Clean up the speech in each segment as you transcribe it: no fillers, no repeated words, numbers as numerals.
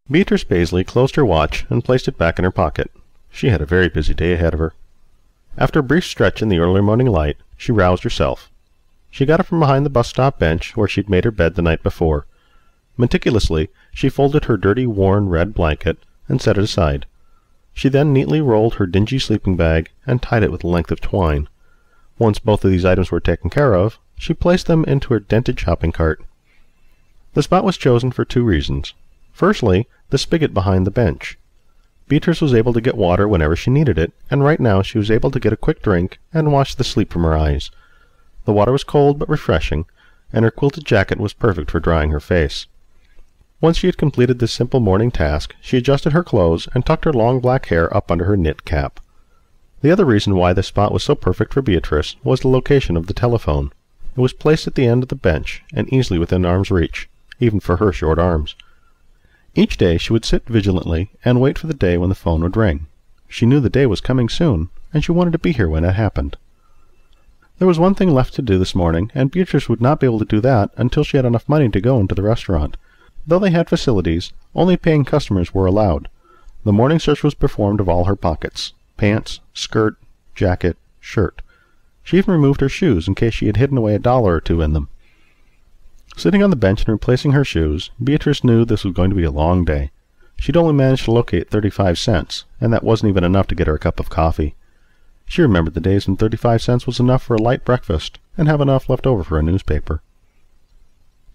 Beatrice Paisley closed her watch and placed it back in her pocket. She had a very busy day ahead of her. After a brief stretch in the early morning light, she roused herself. She got up from behind the bus stop bench where she'd made her bed the night before. Meticulously, she folded her dirty, worn red blanket and set it aside. She then neatly rolled her dingy sleeping bag and tied it with a length of twine. Once both of these items were taken care of, she placed them into her dented shopping cart. The spot was chosen for two reasons. Firstly, the spigot behind the bench. Beatrice was able to get water whenever she needed it, and right now she was able to get a quick drink and wash the sleep from her eyes. The water was cold but refreshing, and her quilted jacket was perfect for drying her face. Once she had completed this simple morning task, she adjusted her clothes and tucked her long black hair up under her knit cap. The other reason why this spot was so perfect for Beatrice was the location of the telephone. It was placed at the end of the bench and easily within arm's reach, even for her short arms. Each day she would sit vigilantly and wait for the day when the phone would ring. She knew the day was coming soon, and she wanted to be here when it happened. There was one thing left to do this morning, and Beatrice would not be able to do that until she had enough money to go into the restaurant. Though they had facilities, only paying customers were allowed. The morning search was performed of all her pockets: pants, skirt, jacket, shirt. She even removed her shoes in case she had hidden away $1 or $2 in them. Sitting on the bench and replacing her shoes, Beatrice knew this was going to be a long day. She'd only managed to locate 35 cents, and that wasn't even enough to get her a cup of coffee. She remembered the days when 35 cents was enough for a light breakfast, and have enough left over for a newspaper.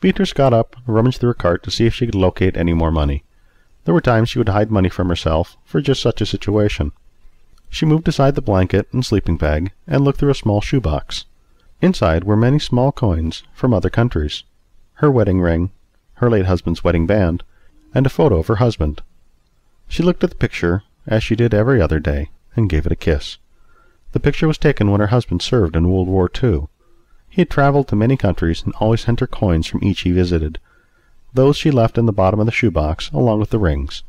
Beatrice got up and rummaged through her cart to see if she could locate any more money. There were times she would hide money from herself for just such a situation. She moved aside the blanket and sleeping bag and looked through a small shoebox. Inside were many small coins from other countries. Her wedding ring, her late husband's wedding band, and a photo of her husband. She looked at the picture, as she did every other day, and gave it a kiss. The picture was taken when her husband served in World War II. He had traveled to many countries and always sent her coins from each he visited. Those she left in the bottom of the shoebox, along with the rings.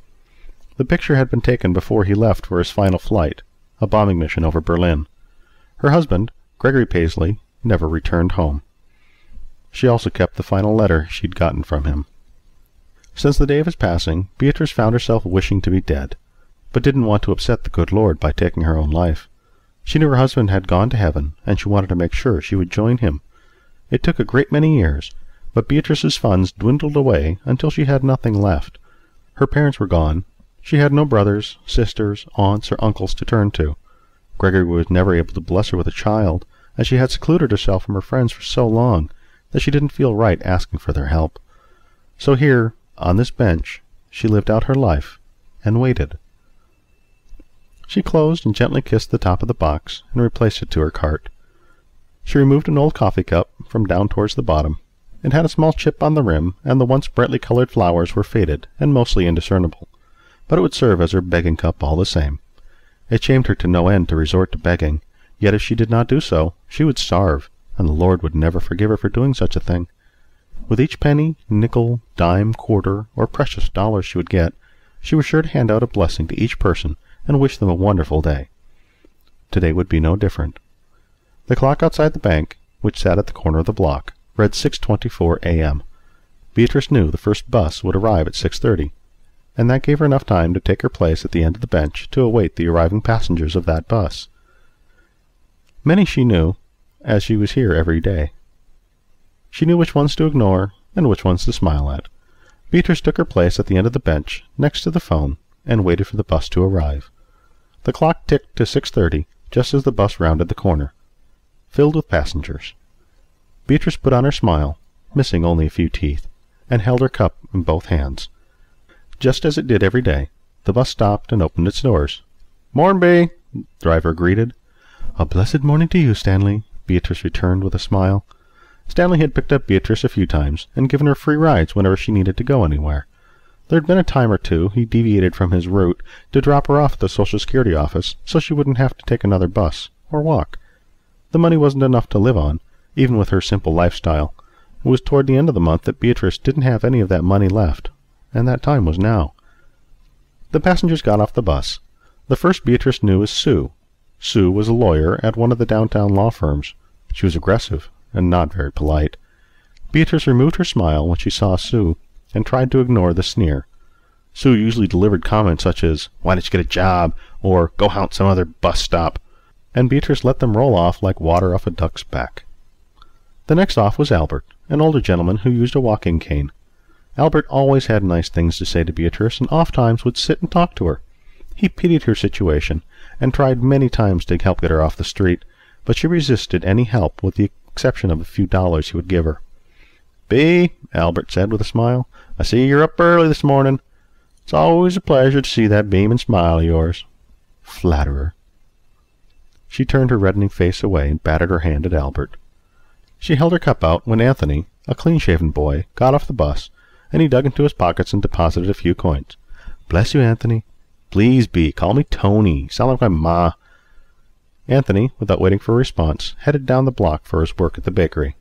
The picture had been taken before he left for his final flight, a bombing mission over Berlin. Her husband, Gregory Paisley, never returned home. She also kept the final letter she'd gotten from him. Since the day of his passing, Beatrice found herself wishing to be dead, but didn't want to upset the good Lord by taking her own life. She knew her husband had gone to heaven, and she wanted to make sure she would join him. It took a great many years, but Beatrice's funds dwindled away until she had nothing left. Her parents were gone. She had no brothers, sisters, aunts, or uncles to turn to. Gregory was never able to bless her with a child, as she had secluded herself from her friends for so long that she didn't feel right asking for their help. So here, on this bench, she lived out her life, and waited. She closed and gently kissed the top of the box, and replaced it to her cart. She removed an old coffee cup from down towards the bottom. It had a small chip on the rim, and the once brightly colored flowers were faded and mostly indiscernible, but it would serve as her begging cup all the same. It shamed her to no end to resort to begging, yet if she did not do so, she would starve, and the Lord would never forgive her for doing such a thing. With each penny, nickel, dime, quarter, or precious dollar she would get, she was sure to hand out a blessing to each person and wish them a wonderful day. Today would be no different. The clock outside the bank, which sat at the corner of the block, read 6:24 a.m. Beatrice knew the first bus would arrive at 6:30, and that gave her enough time to take her place at the end of the bench to await the arriving passengers of that bus. Many she knew, as she was here every day. She knew which ones to ignore and which ones to smile at. Beatrice took her place at the end of the bench, next to the phone, and waited for the bus to arrive. The clock ticked to 6:30, just as the bus rounded the corner, filled with passengers. Beatrice put on her smile, missing only a few teeth, and held her cup in both hands. Just as it did every day, the bus stopped and opened its doors. "Mornby," the driver greeted. "A blessed morning to you, Stanley," Beatrice returned with a smile. Stanley had picked up Beatrice a few times and given her free rides whenever she needed to go anywhere. There had been a time or two he deviated from his route to drop her off at the Social Security office so she wouldn't have to take another bus or walk. The money wasn't enough to live on, even with her simple lifestyle. It was toward the end of the month that Beatrice didn't have any of that money left, and that time was now. The passengers got off the bus. The first Beatrice knew was Sue. Sue was a lawyer at one of the downtown law firms. She was aggressive and not very polite. Beatrice removed her smile when she saw Sue, and tried to ignore the sneer. Sue usually delivered comments such as, "Why didn't you get a job?" or "Go haunt some other bus stop," and Beatrice let them roll off like water off a duck's back. The next off was Albert, an older gentleman who used a walking cane. Albert always had nice things to say to Beatrice, and oftentimes would sit and talk to her. He pitied her situation, and tried many times to help get her off the street, but she resisted any help with the exception of a few dollars he would give her. "Bea," Albert said with a smile, "I see you're up early this morning. It's always a pleasure to see that beaming smile of yours." Flatterer. She turned her reddening face away and batted her hand at Albert. She held her cup out when Anthony, a clean-shaven boy, got off the bus, and he dug into his pockets and deposited a few coins. "Bless you, Anthony." "Please, Bea, call me Tony. You sound like my ma." Anthony, without waiting for a response, headed down the block for his work at the bakery.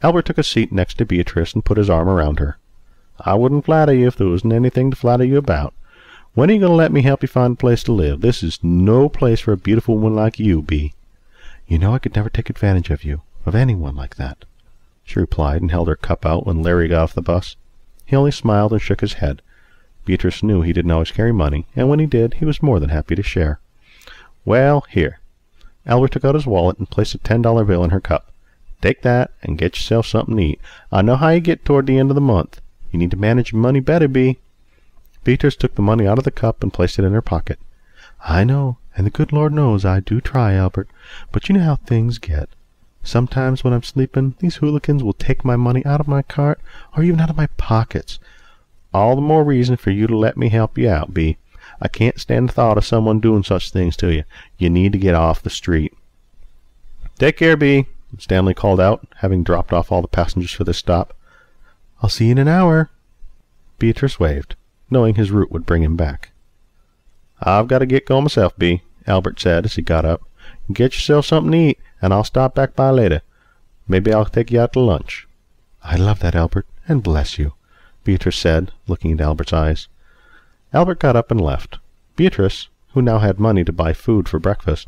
Albert took a seat next to Beatrice and put his arm around her. "I wouldn't flatter you if there wasn't anything to flatter you about. When are you going to let me help you find a place to live? This is no place for a beautiful woman like you, Bea." "You know I could never take advantage of you, of anyone like that," she replied, and held her cup out when Larry got off the bus. He only smiled and shook his head. Beatrice knew he didn't always carry money, and when he did, he was more than happy to share. "Well, here." Albert took out his wallet and placed a $10 bill in her cup. "Take that, and get yourself something to eat. I know how you get toward the end of the month. You need to manage your money better, Bea." Beatrice took the money out of the cup and placed it in her pocket. "I know, and the good Lord knows I do try, Albert, but you know how things get. Sometimes when I'm sleeping, these hooligans will take my money out of my cart, or even out of my pockets. All the more reason for you to let me help you out, Bea. I can't stand the thought of someone doing such things to you. You need to get off the street." "Take care, Bea," Stanley called out, having dropped off all the passengers for this stop. "I'll see you in an hour." Beatrice waved, knowing his route would bring him back. "I've got to get going myself, Bea," Albert said as he got up. "Get yourself something to eat, and I'll stop back by later. Maybe I'll take you out to lunch." "I love that, Albert, and bless you," Beatrice said, looking into Albert's eyes. Albert got up and left. Beatrice, who now had money to buy food for breakfast,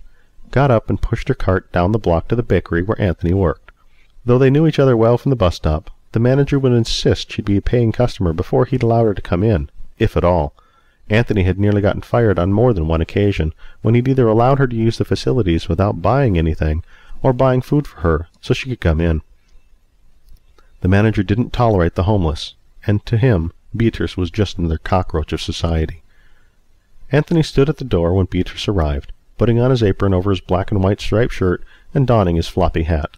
got up and pushed her cart down the block to the bakery where Anthony worked. Though they knew each other well from the bus stop, the manager would insist she'd be a paying customer before he'd allow her to come in, if at all. Anthony had nearly gotten fired on more than one occasion, when he'd either allowed her to use the facilities without buying anything, or buying food for her so she could come in. The manager didn't tolerate the homeless, and to him, Beatrice was just another cockroach of society. Anthony stood at the door when Beatrice arrived, putting on his apron over his black and white striped shirt and donning his floppy hat.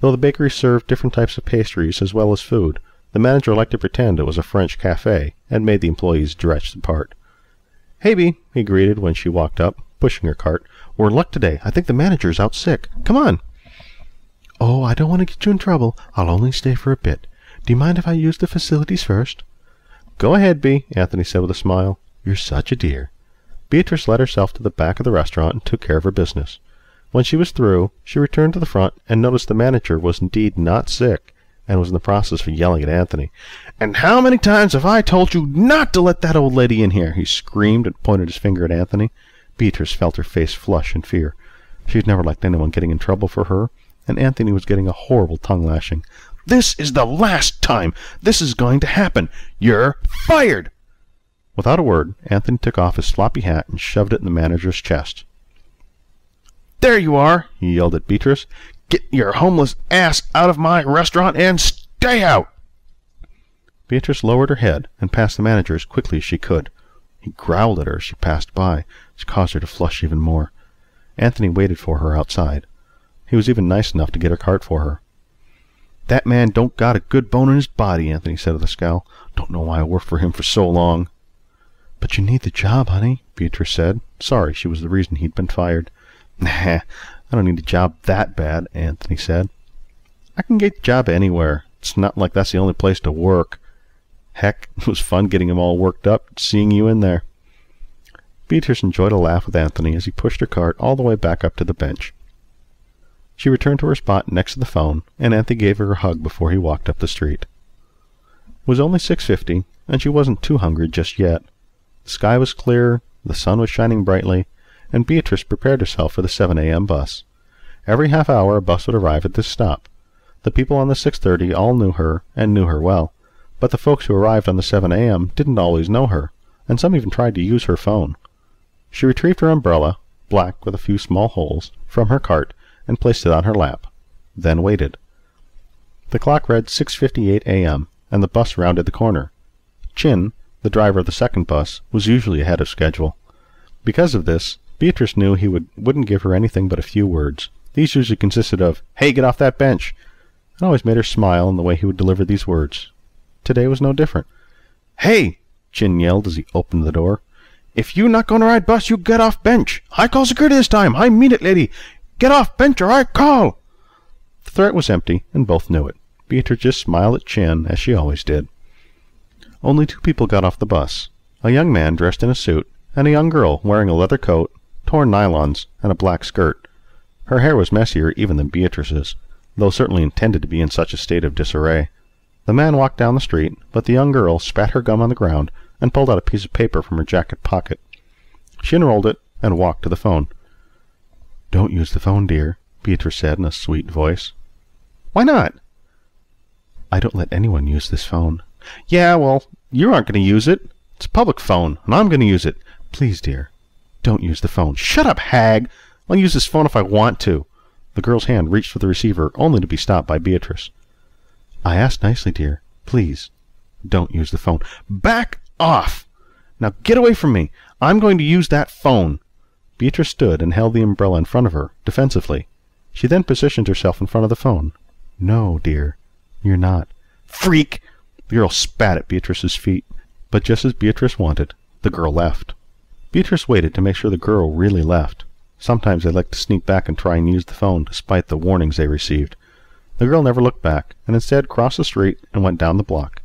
Though the bakery served different types of pastries as well as food, the manager liked to pretend it was a French cafe and made the employees dress the part. "Hey, Bea," he greeted when she walked up, pushing her cart. "We're in luck today. I think the manager's out sick. Come on." "Oh, I don't want to get you in trouble. I'll only stay for a bit. Do you mind if I use the facilities first?" "Go ahead, Bea," Anthony said with a smile. "You're such a dear." Beatrice led herself to the back of the restaurant and took care of her business. When she was through, she returned to the front and noticed the manager was indeed not sick, and was in the process of yelling at Anthony. "And how many times have I told you not to let that old lady in here?" he screamed and pointed his finger at Anthony. Beatrice felt her face flush in fear. She had never liked anyone getting in trouble for her, and Anthony was getting a horrible tongue-lashing. "This is the last time this is going to happen. You're fired!" Without a word, Anthony took off his floppy hat and shoved it in the manager's chest. "There you are!" he yelled at Beatrice. "Get your homeless ass out of my restaurant and stay out!" Beatrice lowered her head and passed the manager as quickly as she could. He growled at her as she passed by, which caused her to flush even more. Anthony waited for her outside. He was even nice enough to get her cart for her. "That man don't got a good bone in his body," Anthony said with a scowl. "Don't know why I worked for him for so long." "But you need the job, honey," Beatrice said, sorry she was the reason he'd been fired. "Nah, I don't need a job that bad," Anthony said. "I can get a job anywhere. It's not like that's the only place to work. Heck, it was fun getting him all worked up, seeing you in there." Beatrice enjoyed a laugh with Anthony as he pushed her cart all the way back up to the bench. She returned to her spot next to the phone, and Anthony gave her a hug before he walked up the street. It was only 6:50, and she wasn't too hungry just yet. The sky was clear, the sun was shining brightly, and Beatrice prepared herself for the 7 a.m. bus. Every half hour a bus would arrive at this stop. The people on the 6:30 all knew her, and knew her well, but the folks who arrived on the 7 a.m. didn't always know her, and some even tried to use her phone. She retrieved her umbrella, black with a few small holes, from her cart, and placed it on her lap, then waited. The clock read 6:58 a.m., and the bus rounded the corner. Chin, the driver of the second bus, was usually ahead of schedule. Because of this, Beatrice knew he wouldn't give her anything but a few words. These usually consisted of, "Hey, get off that bench!" It always made her smile in the way he would deliver these words. Today was no different. "Hey!" Chin yelled as he opened the door. "If you not going to ride bus, you get off bench! I call security this time! I mean it, lady! Get off bench or I call!" The threat was empty, and both knew it. Beatrice just smiled at Chin, as she always did. Only two people got off the bus. A young man dressed in a suit, and a young girl wearing a leather coat, torn nylons, and a black skirt. Her hair was messier even than Beatrice's, though certainly intended to be in such a state of disarray. The man walked down the street, but the young girl spat her gum on the ground and pulled out a piece of paper from her jacket pocket. She unrolled it and walked to the phone. "Don't use the phone, dear," Beatrice said in a sweet voice. "Why not?" "I don't let anyone use this phone." "Yeah, well, you aren't going to use it. It's a public phone, and I'm going to use it. Please, dear, don't use the phone." "Shut up, hag! I'll use this phone if I want to." The girl's hand reached for the receiver, only to be stopped by Beatrice. "I asked nicely, dear. Please, don't use the phone." "Back off! Now get away from me. I'm going to use that phone." Beatrice stood and held the umbrella in front of her, defensively. She then positioned herself in front of the phone. "No, dear, you're not." "Freak!" The girl spat at Beatrice's feet, but just as Beatrice wanted, the girl left. Beatrice waited to make sure the girl really left. Sometimes they liked to sneak back and try and use the phone, despite the warnings they received. The girl never looked back, and instead crossed the street and went down the block.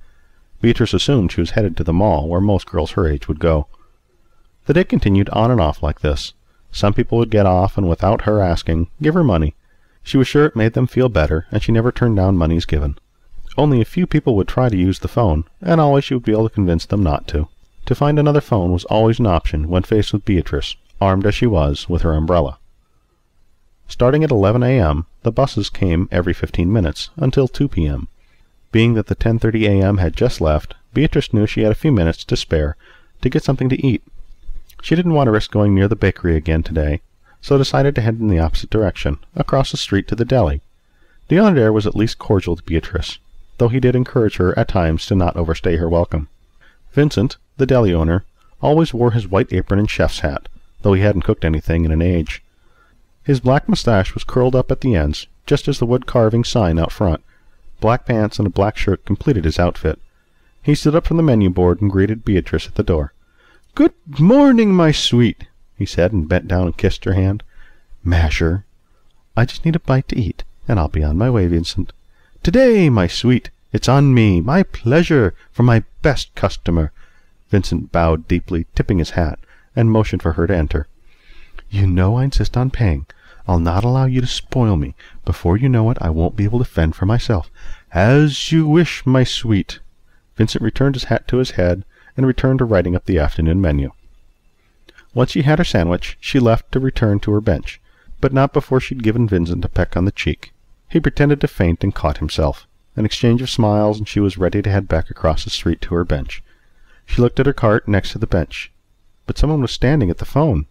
Beatrice assumed she was headed to the mall, where most girls her age would go. The day continued on and off like this. Some people would get off and, without her asking, give her money. She was sure it made them feel better, and she never turned down monies given. Only a few people would try to use the phone, and always she would be able to convince them not to. To find another phone was always an option when faced with Beatrice, armed as she was with her umbrella. Starting at 11 a.m., the buses came every 15 minutes, until 2 p.m. Being that the 10:30 a.m. had just left, Beatrice knew she had a few minutes to spare to get something to eat. She didn't want to risk going near the bakery again today, so decided to head in the opposite direction, across the street to the deli. The owner there was at least cordial to Beatrice, though he did encourage her at times to not overstay her welcome. Vincent, the deli owner, always wore his white apron and chef's hat, though he hadn't cooked anything in an age. His black mustache was curled up at the ends, just as the wood-carving sign out front. Black pants and a black shirt completed his outfit. He stood up from the menu board and greeted Beatrice at the door. "Good morning, my sweet," he said, and bent down and kissed her hand. "Masher, I just need a bite to eat, and I'll be on my way, Vincent." "Today, my sweet, it's on me. My pleasure, for my best customer." Vincent bowed deeply, tipping his hat, and motioned for her to enter. "You know I insist on paying. I'll not allow you to spoil me. Before you know it, I won't be able to fend for myself." "As you wish, my sweet." Vincent returned his hat to his head, and returned to writing up the afternoon menu. Once she had her sandwich, she left to return to her bench, but not before she'd given Vincent a peck on the cheek. He pretended to faint and caught himself. An exchange of smiles, and she was ready to head back across the street to her bench. She looked at her cart next to the bench, but someone was standing at the phone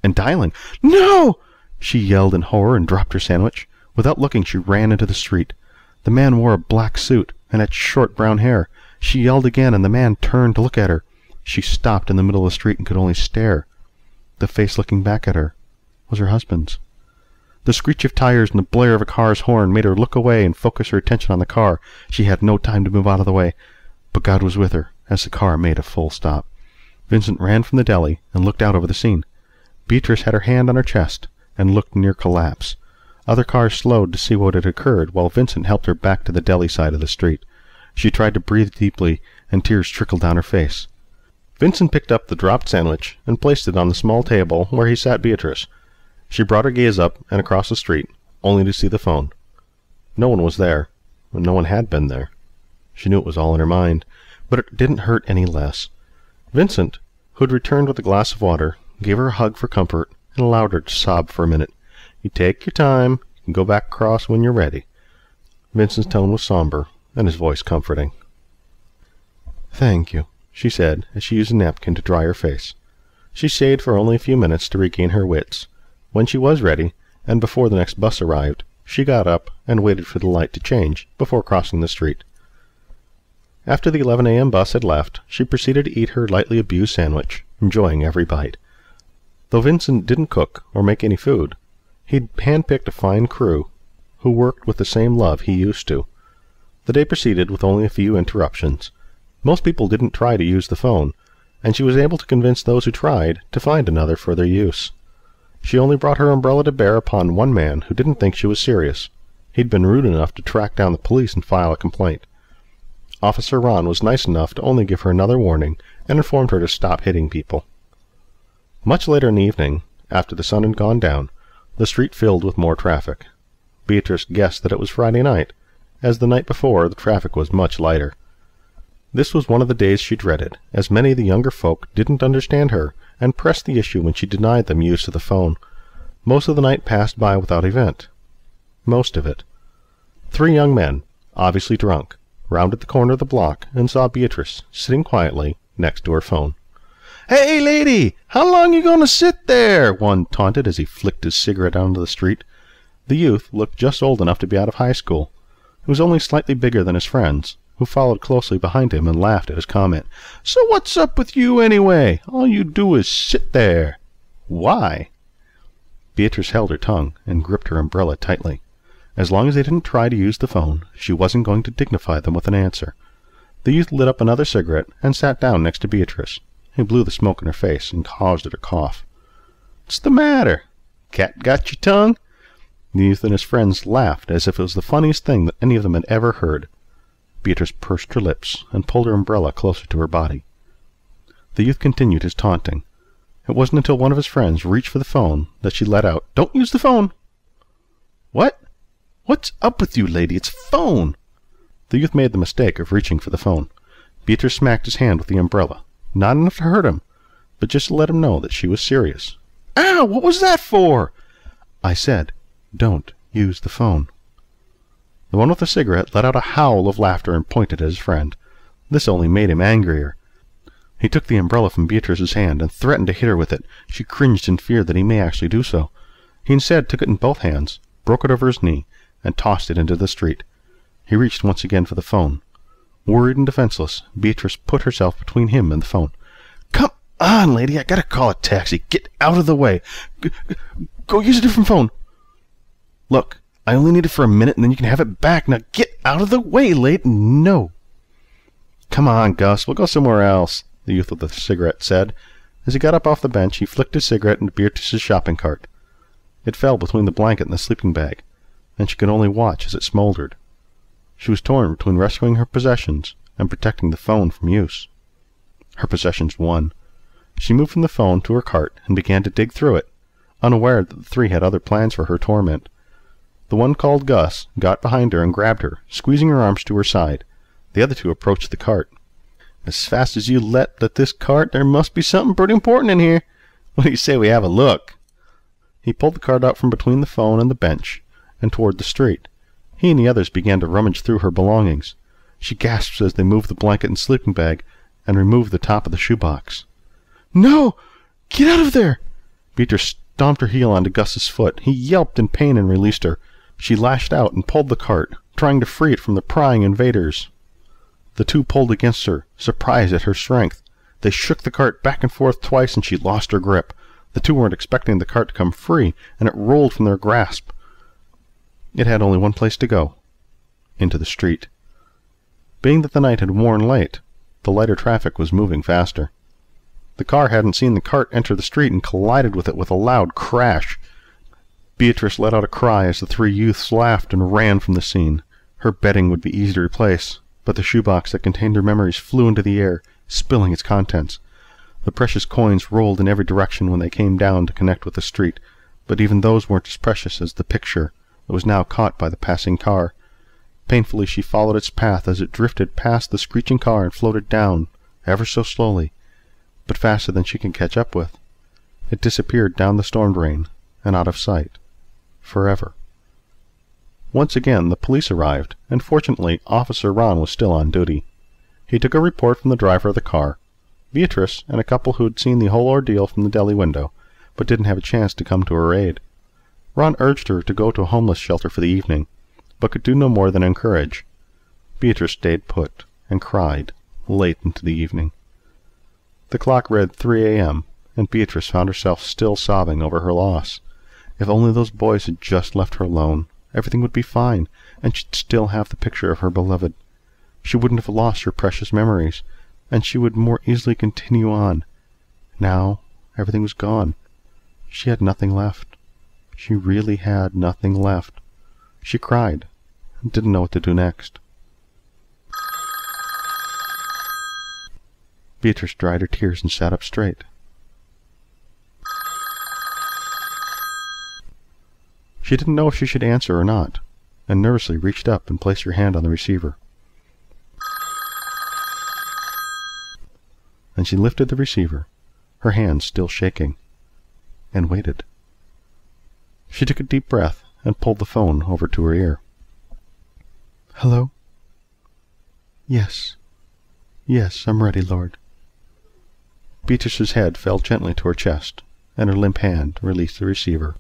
and dialing. "No!" she yelled in horror and dropped her sandwich. Without looking, she ran into the street. The man wore a black suit and had short brown hair. She yelled again, and the man turned to look at her. She stopped in the middle of the street and could only stare. The face looking back at her was her husband's. The screech of tires and the blare of a car's horn made her look away and focus her attention on the car. She had no time to move out of the way, but God was with her as the car made a full stop. Vincent ran from the deli and looked out over the scene. Beatrice had her hand on her chest and looked near collapse. Other cars slowed to see what had occurred, while Vincent helped her back to the deli side of the street. She tried to breathe deeply, and tears trickled down her face. Vincent picked up the dropped sandwich and placed it on the small table where he sat Beatrice. She brought her gaze up and across the street, only to see the phone. No one was there, and no one had been there. She knew it was all in her mind, but it didn't hurt any less. Vincent, who had returned with a glass of water, gave her a hug for comfort and allowed her to sob for a minute. You take your time. You can go back across when you're ready." Vincent's tone was somber, and his voice comforting. "Thank you," she said, as she used a napkin to dry her face. She stayed for only a few minutes to regain her wits. When she was ready, and before the next bus arrived, she got up and waited for the light to change before crossing the street. After the 11 a.m. bus had left, she proceeded to eat her lightly abused sandwich, enjoying every bite. Though Vincent didn't cook or make any food, he'd handpicked a fine crew who worked with the same love he used to. The day proceeded with only a few interruptions. Most people didn't try to use the phone, and she was able to convince those who tried to find another for their use. She only brought her umbrella to bear upon one man who didn't think she was serious. He'd been rude enough to track down the police and file a complaint. Officer Ron was nice enough to only give her another warning and informed her to stop hitting people. Much later in the evening, after the sun had gone down, the street filled with more traffic. Beatrice guessed that it was Friday night, as the night before the traffic was much lighter. This was one of the days she dreaded, as many of the younger folk didn't understand her and pressed the issue when she denied them use of the phone. Most of the night passed by without event. Most of it. 3 young men, obviously drunk, rounded the corner of the block and saw Beatrice sitting quietly next to her phone. "Hey, lady, how long you going to sit there?" one taunted as he flicked his cigarette onto the street. The youth looked just old enough to be out of high school. He was only slightly bigger than his friends, who followed closely behind him and laughed at his comment. "So what's up with you anyway? All you do is sit there." "Why?" Beatrice held her tongue and gripped her umbrella tightly. As long as they didn't try to use the phone, she wasn't going to dignify them with an answer. The youth lit up another cigarette and sat down next to Beatrice. He blew the smoke in her face and caused her to cough. "What's the matter? Cat got your tongue?" The youth and his friends laughed as if it was the funniest thing that any of them had ever heard. Beatrice pursed her lips and pulled her umbrella closer to her body. The youth continued his taunting. It wasn't until one of his friends reached for the phone that she let out, "Don't use the phone!" "What? What's up with you, lady? It's phone!" The youth made the mistake of reaching for the phone. Beatrice smacked his hand with the umbrella, not enough to hurt him, but just to let him know that she was serious. "Ow! What was that for?" "I said, don't use the phone." The one with the cigarette let out a howl of laughter and pointed at his friend. This only made him angrier. He took the umbrella from Beatrice's hand and threatened to hit her with it. She cringed in fear that he may actually do so. He instead took it in both hands, broke it over his knee, and tossed it into the street. He reached once again for the phone. Worried and defenseless, Beatrice put herself between him and the phone. "Come on, lady, I gotta call a taxi. Get out of the way. Go use a different phone." "Look, I only need it for a minute and then you can have it back. Now get out of the way, lady." "No." "Come on, Gus, we'll go somewhere else," the youth with the cigarette said. As he got up off the bench, he flicked his cigarette into Beatrice's shopping cart. It fell between the blanket and the sleeping bag, and she could only watch as it smoldered. She was torn between rescuing her possessions and protecting the phone from use. Her possessions won. She moved from the phone to her cart and began to dig through it, unaware that the 3 had other plans for her torment. The one called Gus got behind her and grabbed her, squeezing her arms to her side. The other 2 approached the cart. "As fast as you let this cart, there must be something pretty important in here. What do you say we have a look?" He pulled the cart out from between the phone and the bench and toward the street. He and the others began to rummage through her belongings. She gasped as they moved the blanket and sleeping bag and removed the top of the shoebox. "No! Get out of there!" Beatrice stomped her heel onto Gus's foot. He yelped in pain and released her. She lashed out and pulled the cart, trying to free it from the prying invaders. The 2 pulled against her, surprised at her strength. They shook the cart back and forth twice, and she lost her grip. The 2 weren't expecting the cart to come free, and it rolled from their grasp. It had only one place to go: into the street. Being that the night had worn late, the lighter traffic was moving faster. The car hadn't seen the cart enter the street and collided with it with a loud crash. Beatrice let out a cry as the 3 youths laughed and ran from the scene. Her bedding would be easy to replace, but the shoebox that contained her memories flew into the air, spilling its contents. The precious coins rolled in every direction when they came down to connect with the street, but even those weren't as precious as the picture that was now caught by the passing car. Painfully she followed its path as it drifted past the screeching car and floated down, ever so slowly, but faster than she could catch up with. It disappeared down the storm drain and out of sight, forever. Once again the police arrived, and fortunately Officer Ron was still on duty. He took a report from the driver of the car, Beatrice, and a couple who'd seen the whole ordeal from the deli window, but didn't have a chance to come to her aid. Ron urged her to go to a homeless shelter for the evening, but could do no more than encourage. Beatrice stayed put, and cried, late into the evening. The clock read 3 a.m., and Beatrice found herself still sobbing over her loss. If only those boys had just left her alone, everything would be fine, and she'd still have the picture of her beloved. She wouldn't have lost her precious memories, and she would more easily continue on. Now, everything was gone. She had nothing left. She really had nothing left. She cried, and didn't know what to do next. Beatrice dried her tears and sat up straight. She didn't know if she should answer or not, and nervously reached up and placed her hand on the receiver. And she lifted the receiver, her hand still shaking, and waited. She took a deep breath and pulled the phone over to her ear. "Hello?" "Yes. Yes, I'm ready, Lord." Beatrice's head fell gently to her chest, and her limp hand released the receiver.